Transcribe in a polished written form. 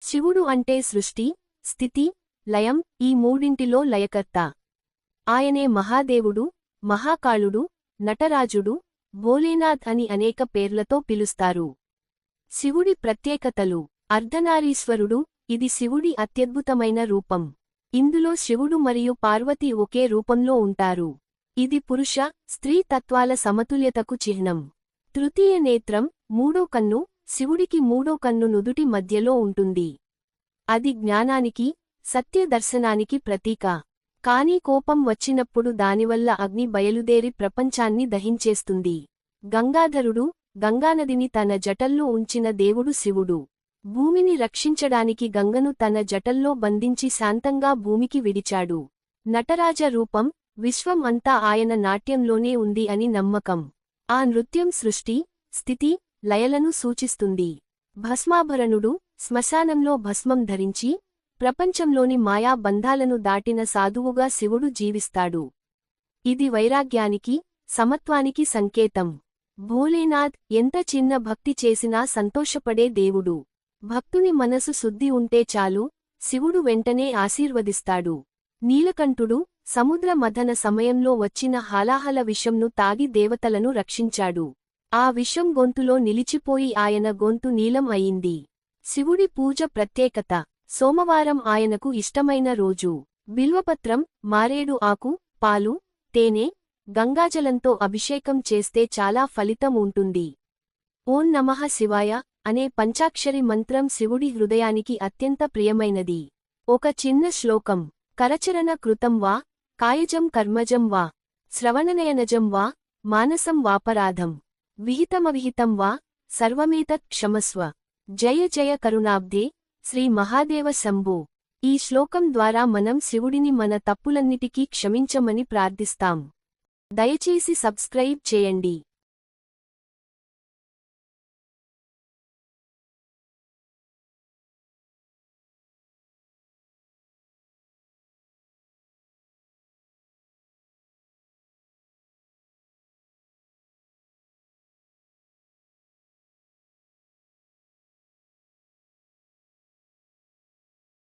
శివుడు అంటే సృష్టి, స్థితి, లయం ఈ మూడింటిలో లయకర్త. ఆయనే మహాదేవుడు, మహాకాళుడు, నటరాజుడు, భోలేనాథ్ అని అనేక పేర్లతో పిలుస్తారు. శివుడి ప్రత్యేకతలు. అర్ధనారీశ్వరుడు, ఇది శివుడి అత్యద్భుతమైన రూపం. ఇందులో శివుడు మరియు పార్వతి ఒకే రూపంలో ఉంటారు. ఇది పురుష, స్త్రీ తత్వాల సమతుల్యతకు చిహ్నం. తృతీయ నేత్రం, మూడో కన్ను, శివుడికి మూడో కన్ను నుదుటి మధ్యలో ఉంటుంది. అది జ్ఞానానికి, సత్య దర్శనానికి ప్రతీక. కానీ కోపం వచ్చినప్పుడు దానివల్ల అగ్ని బయలుదేరి ప్రపంచాన్ని దహించేస్తుంది. గంగాధరుడు, గంగానదిని తన జటల్లో ఉంచిన దేవుడు శివుడు. భూమిని రక్షించడానికి గంగను తన జటల్లో బంధించి శాంతంగా భూమికి విడిచాడు. నటరాజ రూపం, విశ్వం అంతా ఆయన నాట్యంలోనే ఉంది అని నమ్మకం. ఆ నృత్యం సృష్టి, స్థితి, లయలను సూచిస్తుంది. భస్మాభరణుడు, శ్మశానంలో భస్మం ధరించి, ప్రపంచంలోని మాయా బంధాలను దాటిన సాధువుగా శివుడు జీవిస్తాడు. ఇది వైరాగ్యానికి, సమత్వానికి సంకేతం. భోలేనాథ్, ఎంత చిన్న భక్తి చేసినా సంతోషపడే దేవుడు. భక్తుని మనసు శుద్ధి ఉంటే చాలు, శివుడు వెంటనే ఆశీర్వదిస్తాడు. నీలకంఠుడు, సముద్ర మథన సమయంలో వచ్చిన హాలాహల విషంను తాగి దేవతలను రక్షించాడు. ఆ విషం గొంతులో నిలిచిపోయి ఆయన గొంతు నీలం అయింది. శివుడి పూజ ప్రత్యేకత. సోమవారం ఆయనకు ఇష్టమైన రోజు. బిల్వపత్రం, మారేడు ఆకు, పాలు, తేనె, గంగాజలంతో అభిషేకం చేస్తే చాలా ఫలితం ఉంటుంది. ఓం నమః శివాయ అనే పంచాక్షరి మంత్రం శివుడి హృదయానికి అత్యంత ప్రియమైనది. ఒక చిన్న శ్లోకం. కరచరణ కృతం వా, కాయజం కర్మజం వా, శ్రవణనయనజం వా, మానసం వాపరాధం, విహితమవిహితం వా, సర్వమేతత్ క్షమస్వ. జయ జయ కరుణాబ్ధే, శ్రీ మహాదేవ శంభో. ఈ శ్లోకం ద్వారా మనం శివుడిని మన తప్పులన్నిటికీ క్షమించమని ప్రార్థిస్తాం. దయచేసి సబ్స్క్రైబ్ చేయండి.